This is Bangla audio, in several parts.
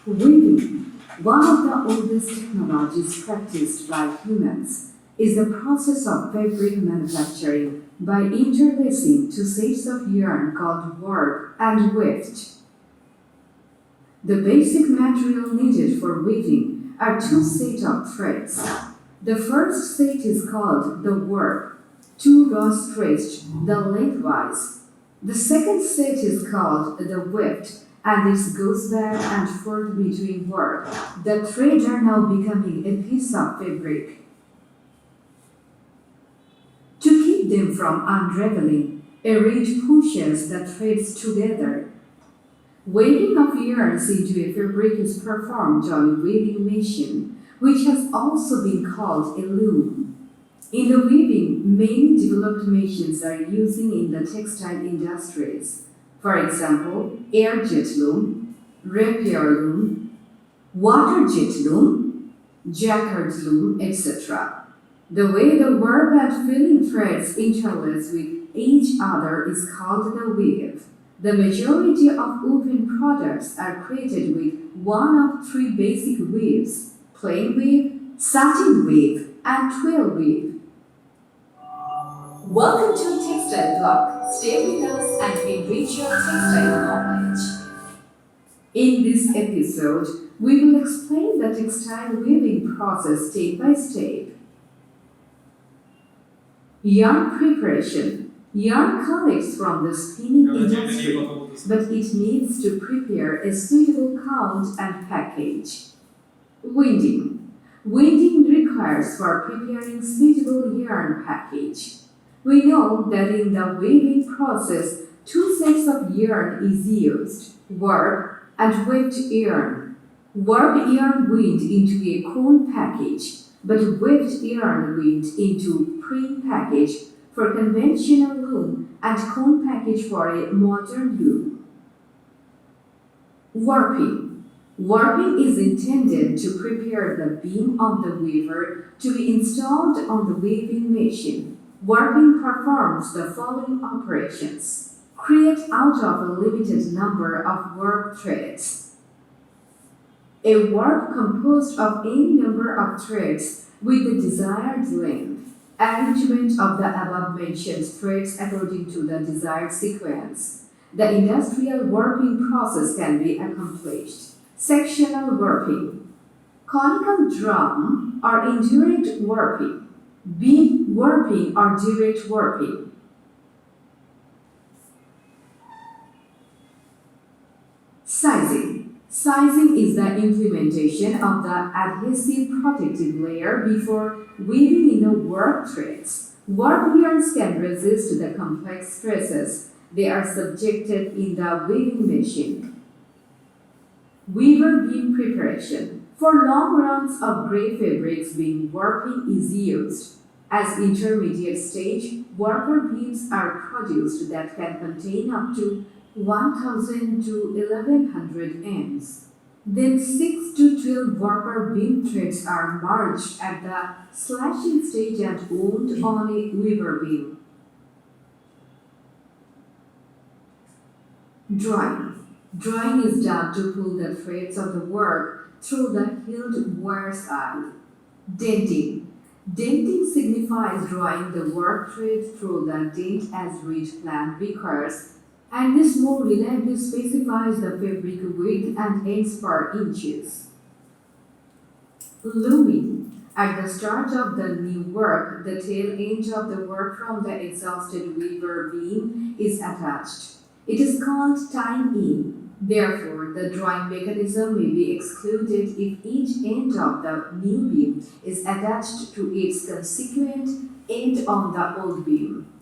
Weaving, one of the oldest technologies practiced by humans, is the process of fabric manufacturing by interlacing two sets of yarn called warp and weft. The basic material needed for weaving are two sets of threads. The first set is called the warp, two rows stretched the lengthwise. The second set is called the weft, and it goes back and forth between warp. The threads are now becoming a piece of fabric. To keep them from unraveling, a reed pushes the threads together. Weaving of yarns into a fabric is performed on a weaving machine, which has also been called a loom. In the weaving, many developed machines are using in the textile industries. For example, air jet loom, rapier loom, water jet loom, jacquard loom, etc. The way the warp and filling threads interlace with each other is called the weave. The majority of woven products are created with one of three basic weaves: plain weave, satin weave, and twill weave. Welcome to Textile Blog. Stay with us and enrich your textile knowledge. In this episode, we will explain the textile weaving process step by step. Yarn preparation. Yarn collects from the spinning industry, but it needs to prepare a suitable count and package. Winding. Winding requires for preparing suitable yarn package. We know that in the weaving process, two sets of yarn is used, warp and weft yarn. Warp yarn wind into a cone package, but weft yarn wind into pre-package for conventional loom and cone package for a modern loom. Warping. Warping is intended to prepare the beam of the weaver to be installed on the weaving machine. Warping performs the following operations. Create out of a limited number of warp threads. A warp composed of any number of threads with the desired length. Arrangement of the above-mentioned threads according to the desired sequence. The industrial warping process can be accomplished. Sectional warping. Conical drum or indirect warping. Beam warping or direct warping. Sizing. Sizing is the implementation of the adhesive protective layer before weaving in the warp threads. Warp yarns can resist the complex stresses they are subjected in the weaving machine. Weaver beam preparation. For long runs of gray fabrics, beam warping is used. As intermediate stage, warper beams are produced that can contain up to 1000 to 1100 ends. Then 6 to 12 warper beam threads are merged at the slashing stage and wound on a weaver beam. Drawing. Drawing is done to pull the threads of the warp through the heeled wire side. Denting. Denting signifies drawing the warp thread through the dent as reed plan requires, and this more reliably specifies the fabric width and ends per inches. Looming. At the start of the new work, the tail end of the work from the exhausted weaver beam is attached. It is called tying in. Therefore, the drawing mechanism may be excluded if each end of the new beam is attached to its consequent end on the old beam.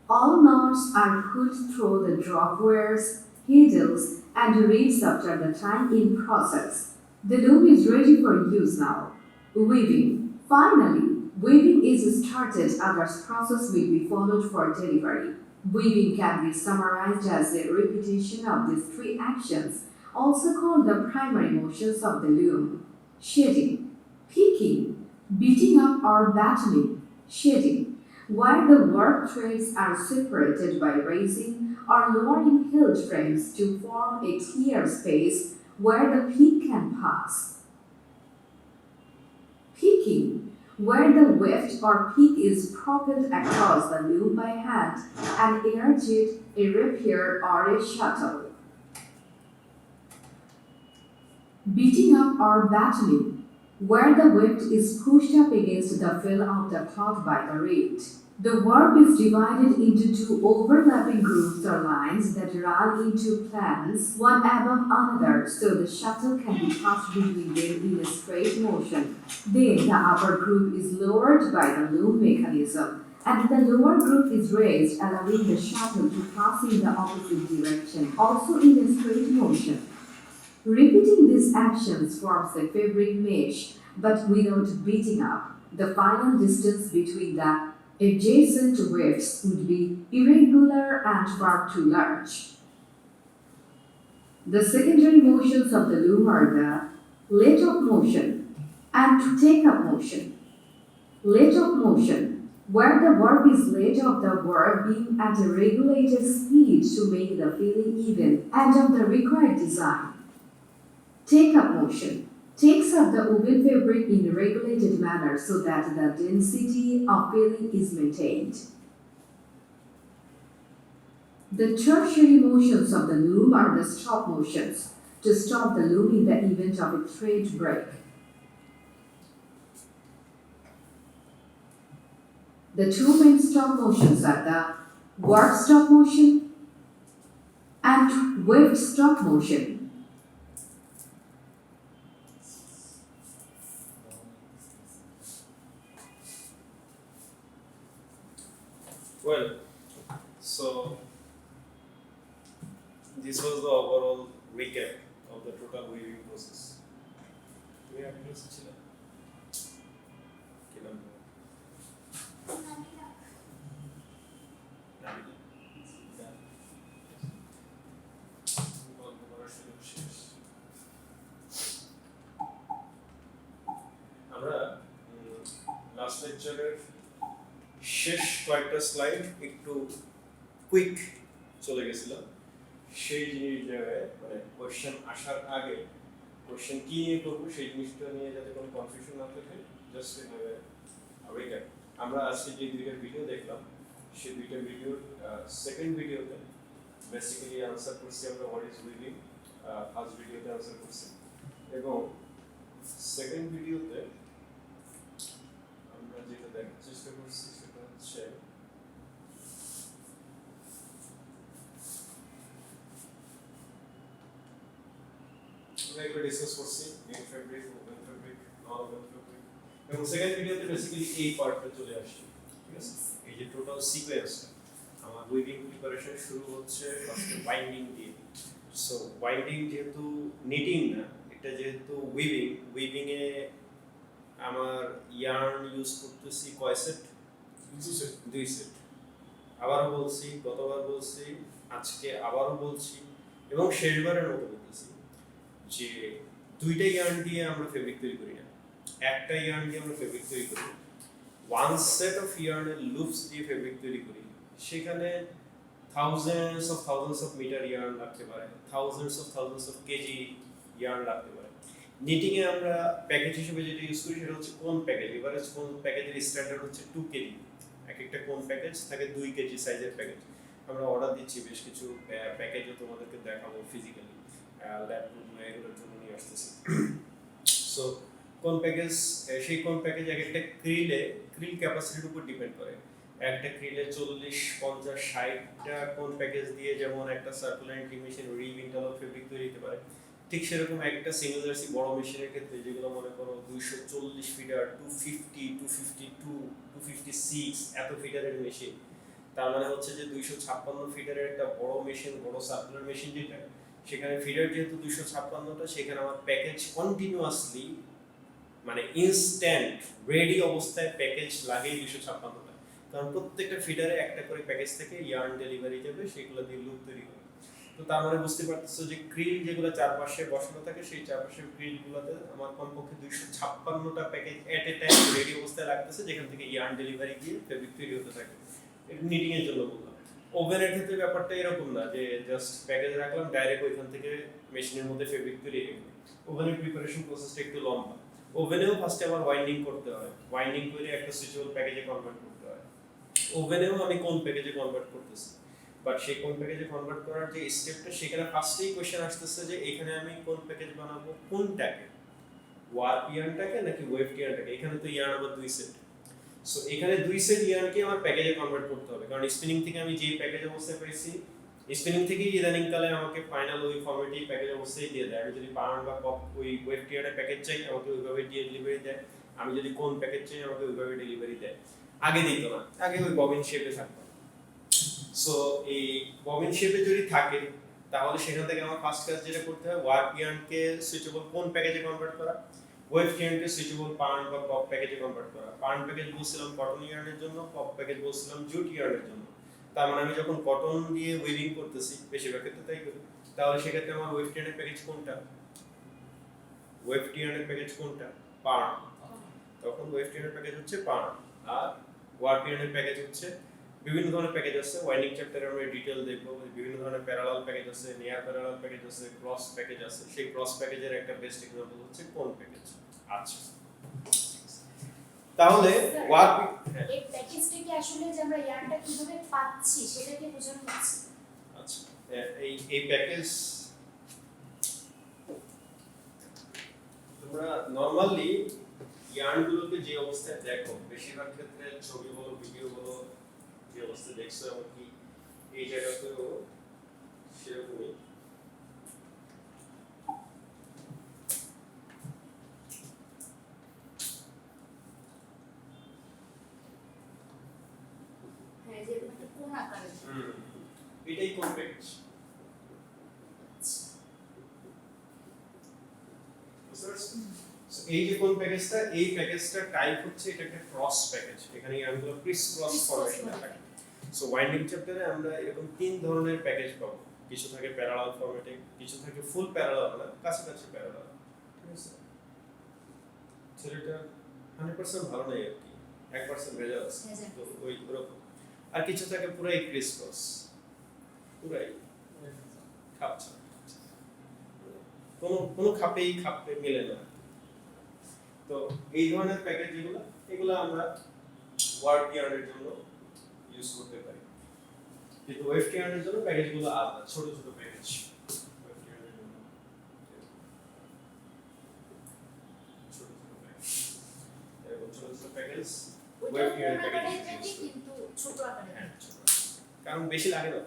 All knots are put through the drop wires, needles, and reeds after the tying-in process. The loom is ready for use now. Weaving. Finally, weaving is started and this process will be followed for delivery. Weaving can be summarized as a repetition of these three actions, also called the primary motions of the loom. Shading, picking, beating up or battening. Shading, where the warp threads are separated by raising or lowering hilt frames to form a clear space where the peak can pass. Peaking, where the weft or peak is propelled across the loom by hand, an air jet, a rapier, or a shuttle. Beating up or battening, where the weft is pushed up against the fill of the cloth by the reed. The verb is divided into two overlapping groups or lines that run into plans, one above another, so the shuttle can be passed between them in a straight motion. Then the upper group is lowered by the loom mechanism, and the lower group is raised, allowing the shuttle to pass in the opposite direction, also in a straight motion. Repeating these actions forms a fabric mesh, but without beating up. The final distance between the adjacent wefts would be irregular and far too large. The secondary motions of the loom are the let-off motion and take-up motion. Let-off motion, where the verb is let off the verb being at a regulated speed to make the filling even and of the required design. Take-up motion takes up the woven fabric in a regulated manner so that the density of filling is maintained. The tertiary motions of the loom are the stop motions, to stop the loom in the event of a thread break. The two main stop motions are the warp stop motion and weft stop motion. Well, so this was the overall recap of the total weaving process. We have to see আমরা লাস্ট লেকচারের শেষ কয়েকটা স্লাইড একটু কুইক চলে গেছিলাম সেই জিনিস জায়গায় মানে কোশ্চেন আসার আগে কোশ্চেন কি নিয়ে করবো সেই জিনিসটা নিয়ে যাতে কোনো কনফিউশন না থাকে জাস্ট রিক্যাপ আমরা আজকে যে দুইটা ভিডিও দেখলাম সেই দুইটা ভিডিওর সেকেন্ড ভিডিওতে বেসিক্যালি আনসার করছি আমরা হোয়াট ইজ উইভিং ফার্স্ট ভিডিওতে আনসার করছি এবং সেকেন্ড ভিডিওতে আমরা যেটা দেখার চেষ্টা করছি সেটা হচ্ছে আমরা একটু ডিসকাস করছি মেইন ফেব্রিক ওপেন ফেব্রিক নন ওপেন ফেব্রিক এবং সেকেন্ড ভিডিওতে বেসিক্যালি এই পার্টটা চলে আসছে ঠিক আছে এই যে টোটাল সিকোয়েন্সটা আমার উইভিং প্রিপারেশন শুরু হচ্ছে ফার্স্টে বাইন্ডিং দিয়ে সো বাইন্ডিং যেহেতু নিটিং না এটা যেহেতু উইভিং এ আমার ইয়ার্ন ইউজ করতেছি কয় সেট দুই সেট আবারও বলছি গতবার বলছি আজকে আবারও বলছি এবং শেষবারের মতো বলতেছি যে দুইটা ইয়ার্ন দিয়ে আমরা ফেব্রিক তৈরি করি না একটা ইয়ার্ন দিয়ে আমরা ফেব্রিক তৈরি করি ওয়ান সেট অফ ইয়ার্নের লুপস দিয়ে ফেব্রিক তৈরি করি সেখানে থাউজেন্ডস অফ মিটার ইয়ার্ন লাগতে পারে থাউজেন্ডস অফ কেজি ইয়ার্ন লাগতে পারে নিটিং এ আমরা প্যাকেজ হিসেবে যেটা ইউজ করি সেটা হচ্ছে কোন প্যাকেজ এভারেজ কোন প্যাকেজের স্ট্যান্ডার্ড হচ্ছে 2 কেজি এক একটা কোন প্যাকেজ থাকে 2 কেজি সাইজের প্যাকেজ আমরা অর্ডার দিচ্ছি বেশ কিছু প্যাকেজও তোমাদেরকে দেখাবো ফিজিক্যালি ল্যাব এগুলোর জন্য নিয়ে আসতেছি সো কোন প্যাকেজ সেই কোন প্যাকেজ এক একটা ক্রিল ক্যাপাসিটির উপর ডিপেন্ড করে একটা ক্রিলে 40 50 60টা কোন প্যাকেজ দিয়ে যেমন একটা circular machine Reeve interlock fabric তৈরি হতে পারে ঠিক সেরকম একটা সিঙ্গেল জার্সি বড় মেশিনের ক্ষেত্রে যেগুলো মনে করো 240 ফিটার 250 252 256 এত ফিটারের মেশিন তার মানে হচ্ছে যে 256 ফিটারের একটা বড় মেশিন বড় সার্কুলার মেশিন যেটা সেখানে ফিটার যেহেতু 256টা সেখানে আমার প্যাকেজ কন্টিনিউয়াসলি মানে ইনস্ট্যান্ট রেডি অবস্থায় প্যাকেজ লাগে 256টা কারণ প্রত্যেকটা ফিটারে একটা করে প্যাকেজ থেকে ইয়ার্ন ডেলিভারি যাবে সেগুলো দিয়ে লুপ তৈরি হবে তো তার মানে বুঝতে পারতেছো যে ক্রিল যেগুলো চারপাশে বসানো থাকে সেই চারপাশের ক্রিলগুলোতে আমার কমপক্ষে 256টা package at a time ready অবস্থায় লাগতেছে যেখান থেকে ইয়ার্ন ডেলিভারি গিয়ে ফেব্রিক তৈরি হতে থাকে এটা নিটিং এর জন্য বললাম ওভেনের ক্ষেত্রে ব্যাপারটা এরকম না যে জাস্ট প্যাকেজ রাখলাম ডাইরেক্ট ওইখান থেকে মেশিনের মধ্যে ফেব্রিক তৈরি হয়ে গেল। ওভেনের প্রিপারেশন প্রসেসটা একটু লম্বা। ওভেনেও ফার্স্টে আবার ওয়াইন্ডিং করতে হয়, ওয়াইন্ডিং করে একটা সুইচেবল প্যাকেজে কনভার্ট করতে হয়। ওভেনেও আমি কোন প্যাকেজে কনভার্ট করতেছি, বাট সেই কোন প্যাকেজে কনভার্ট করার যে স্টেপটা, সেখানে ফার্স্টেই কোশ্চেন আসতেছে যে এখানে আমি কোন প্যাকেজ বানাবো, কোনটাকে, ওয়ার্প ইয়ার্নটাকে নাকি ওয়েভ ইয়ার্নটাকে। এখানে তো ইয়ার্ন আবার দুই সেট, সো এখানে দুই সেট ইয়ার্নকে আমার প্যাকেজে কনভার্ট করতে হবে, কারণ স্পিনিং থেকে আমি যে প্যাকেজ অবস্থায় পাইছি, স্পিনিং থেকেই ইদানিং কালে আমাকে ফাইনাল ওই ফরম্যাটেই প্যাকেজ অবস্থায় দিয়ে দেয়। আমি যদি পার্ন বা কপ ওই ওয়েভ ইয়ার্নের প্যাকেজ চাই আমাকে ওইভাবে দিয়ে ডেলিভারি দেয়, আমি যদি কোন প্যাকেজ চাই আমাকে ওইভাবে ডেলিভারি দেয়। আগে দিত না, আগে ওই ববিন শেপে থাকতো। সো এই ববিন শেপে যদি থাকে তাহলে সেখান থেকে আমার ফার্স্ট কাজ যেটা করতে হয়, ওয়ার্প ইয়ার্নকে সুইচেবল কোন প্যাকেজে কনভার্ট করা, ওয়েভ ইয়ার্নকে সুইচেবল পার্ন বা কপ প্যাকেজে কনভার্ট করা। পার্ন প্যাকেজ বলছিলাম কটন ইয়ার্নের জন্য, কপ প্যাকেজ বলছিলাম জুট ইয়ার্নের জন্য। তার মানে আমি যখন কটন দিয়ে উইভিং করতেছি, বেশিরভাগ ক্ষেত্রে তাই করি, তাহলে সেক্ষেত্রে আমার ওয়েভ ইয়ার্নের প্যাকেজ কোনটা, ওয়েভ ইয়ার্নের প্যাকেজ কোনটা, পার্ন। তখন ওয়েভ ইয়ার্নের প্যাকেজ হচ্ছে পার্ন, আর ওয়ার্প ইয়ার্নের প্যাকেজ হচ্ছে বিভিন্ন ধরনের প্যাকেজ আছে। ওয়াইন্ডিং চ্যাপ্টারে আমরা ডিটেইল দেখব, বিভিন্ন ধরনের প্যারালাল প্যাকেজ আছে, নিয়ার প্যারালাল প্যাকেজ আছে, ক্রস প্যাকেজ আছে। সেই ক্রস প্যাকেজের একটা বেস্ট এক্সাম্পল হচ্ছে কোন প্যাকেজ। আচ্ছা, তাহলে ওয়ার্প এই প্যাকেজটা কি আসলে যে আমরা ইয়ার্নটা কিভাবে পাচ্ছি সেটা কি বোঝানো হচ্ছে? আচ্ছা, এই প্যাকেজ তোমরা নরমালি ইয়ার্নগুলোকে যে অবস্থায় দেখো, বেশিরভাগ ক্ষেত্রে ছবি বলো ভিডিও বলো যে অবস্থায় দেখছো, এমনকি এই জায়গাতেও সেরকমই। হ্যাঁ, যে একটা কোন আকারে। এটাই কোন প্যাকেজ। এই যে কোন প্যাকেজটা, এই প্যাকেজটা টাইপ হচ্ছে, এটা একটা ক্রস প্যাকেজ। এখানে ইয়ার্নগুলো ক্রিস ক্রস ফরম্যাটে থাকে। সো ওয়াইন্ডিং চ্যাপ্টারে আমরা এরকম তিন ধরনের প্যাকেজ পাবো। কিছু থাকে প্যারালাল ফরম্যাটে, কিছু থাকে ফুল প্যারালাল না, কাছাকাছি প্যারালাল। ঠিক আছে, ছেলেটা 100% ভালো নাই আর কি, 1% ভেজাল আছে, তো ওই ওরকম। আর কিছু থাকে পুরাই ক্রিস ক্রস, পুরাই খাপছা, কোনো খাপে মিলে না। তো এই ধরনের প্যাকেজ যেগুলো, এগুলো আমরা ওয়ার্প ইয়ার্নের জন্য ইউজ করতে পারি, কিন্তু ওয়েভ ইয়ার্নের জন্য প্যাকেজগুলো আলাদা, ছোট ছোট প্যাকেজ। ওয়েভ ইয়ার্নের জন্য ছোট ছোট প্যাকেজ, এরকম ছোট ছোট প্যাকেজ ওয়েভ ইয়ার্নের প্যাকেজ কিন্তু ছোট আকারে। হ্যাঁ, কারণ বেশি লাগে না।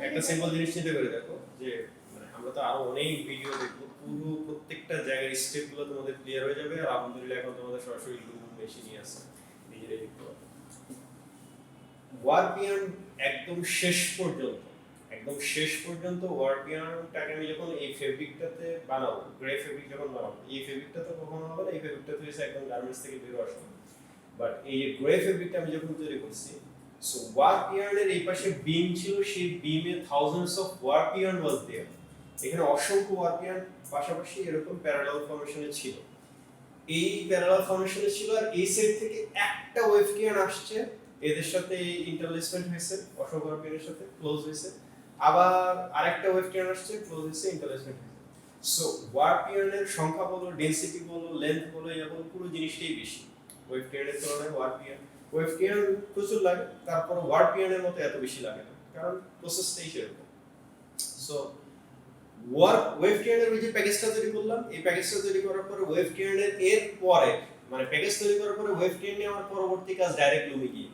একটা সিম্পল জিনিস চিন্তা করে দেখো যে মানে আমরা তো আরো অনেক ভিডিও দেখবো, পুরো প্রত্যেকটা জায়গার স্টেপগুলো তোমাদের ক্লিয়ার হয়ে যাবে। আর আলহামদুলিল্লাহ এখন তোমাদের সরাসরি লুম মেশিনই আছে, নিজেরাই দেখতে পাবে। ওয়ার্প ইয়ার্ন একদম শেষ পর্যন্ত ওয়ার্প ইয়ার্নটাকে আমি যখন এই ফেব্রিকটাতে বানাবো, গ্রে ফেব্রিক যখন বানাবো, এই ফেব্রিকটা তো কখনো হবে না, এই ফেব্রিকটা তো এসে একদম গার্মেন্টস থেকে বের হওয়ার সময়। বাট এই গ্রে ফেব্রিকটা আমি যখন তৈরি করছি, সো ওয়ার্প ইয়ার্নের এই পাশে বিম ছিল, সেই বিমে thousands of warp yarn was there. এখানে অসংখ্য ওয়ার্প ইয়ার্ন পাশাপাশি এরকম প্যারালাল ফরমেশনে ছিল। এই প্যারালাল ফরমেশনে ছিল, আর এই সাইড থেকে একটা ওয়েভ ইয়ার্ন আসছে, এদের সাথে ইন্টারলেসমেন্ট হয়েছে, অসংখ্য ওয়ার্প ইয়ার্নের সাথে ক্লোজ হয়েছে, আবার আরেকটা ওয়েভ ইয়ার্ন আসছে, ক্লোজ হয়েছে, ইন্টারলেসমেন্ট হয়েছে। সো ওয়ার্প ইয়ার্নের সংখ্যা বলো, ডেনসিটি বলো, লেন্থ বলো, এটা বলো, পুরো জিনিসটাই বেশি ওয়েভ ইয়ার্নের তুলনায়। ওয়ার্প ইয়ার্ন প্রচুর লাগে, তারপর ওয়ার্প ইয়ার্নের মতো এত বেশি লাগে না, কারণ প্রসেসটাই সেরকম। সো ওয়েভ ইয়ার্নের ওই যে প্যাকেজটা তৈরি করলাম, এই প্যাকেজটা তৈরি করার পরে ওয়েভ ইয়ার্নের এর পরে, মানে প্যাকেজ তৈরি করার পরে ওয়েভ ইয়ার্ন নিয়ে আমার পরবর্তী কাজ ডাইরেক্ট লুমে গিয়ে।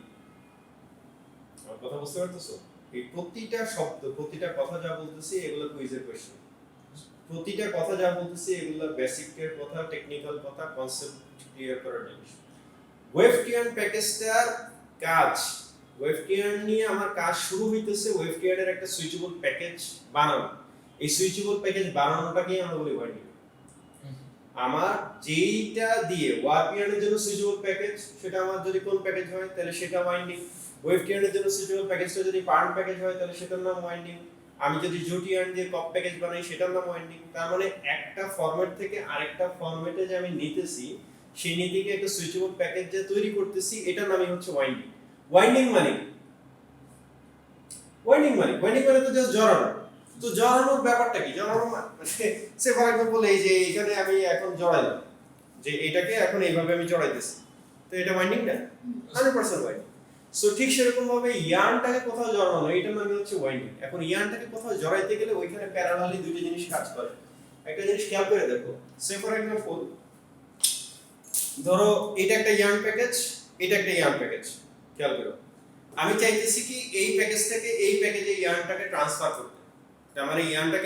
আমার কথা বুঝতে পারতেছো? এই প্রতিটা শব্দ, প্রতিটা কথা যা বলতেছি এগুলো কুইজের কোশ্চেন। প্রতিটা কথা যা বলতেছি এগুলো বেসিকের কথা, টেকনিক্যাল কথা, কনসেপ্ট ক্লিয়ার করার জিনিস। ওয়েভ ইয়ার্ন প্যাকেজটার কাজ, ওয়েভ ইয়ার্ন নিয়ে আমার কাজ শুরু হইতেছে ওয়েভ ইয়ার্নের একটা সুইচেবল প্যাকেজ বানানো। এই সুইচেবল প্যাকেজ বানানোটাকেই আমরা বলি ওয়াইন্ডিং। আমার যেইটা দিয়ে ওয়ার্প ইয়ার্নের জন্য সুইচেবল প্যাকেজ, সেটা আমার যদি কোন প্যাকেজ হয় তাহলে সেটা ওয়াইন্ডিং। ওয়েভ ইয়ার্নের জন্য সুইচেবল প্যাকেজটা যদি পার্ন প্যাকেজ হয় তাহলে সেটার নাম ওয়াইন্ডিং। আমি যদি জুট ইয়ার্ন দিয়ে কপ প্যাকেজ বানাই সেটার নাম ওয়াইন্ডিং। তার মানে একটা ফরম্যাট থেকে আরেকটা ফরম্যাটে যে আমি নিতেছি, সেই নীতিকে একটা সুইচেবল প্যাকেজ যে তৈরি করতেছি, এটার নামই হচ্ছে ওয়াইন্ডিং। ওয়াইন্ডিং মানে ওয়াইন্ডিং মানে তো জাস্ট জড়ানো। তো জড়ানোর ব্যাপারটা কি? জড়ানো মানে সে ফর এক্সাম্পল এই যে এখানে আমি এখন জড়াইলাম, যে এটাকে এখন এইভাবে আমি জড়াইতেছি, তো এটা ওয়াইন্ডিং না? 100% ওয়াইন্ডিং। সো ঠিক সেরকম ভাবে ইয়ার্নটাকে কোথাও জড়ানো, এটা মানে হচ্ছে ওয়াইন্ডিং। এখন ইয়ার্নটাকে কোথাও জড়াইতে গেলে ওইখানে প্যারালালি দুটো জিনিস কাজ করে। একটা জিনিস খেয়াল করে দেখো, সে ফর এক্সাম্পল ধরো এটা একটা ইয়ার্ন প্যাকেজ, এটা একটা ইয়ার্ন প্যাকেজ, খেয়াল করো। আমি চাইতেছি কি এই প্যাকেজ থেকে এই প্যাকেজে ইয়ার্নটাকে ট্রান্সফার করতে, তার মানে ইয়ার্নটাকে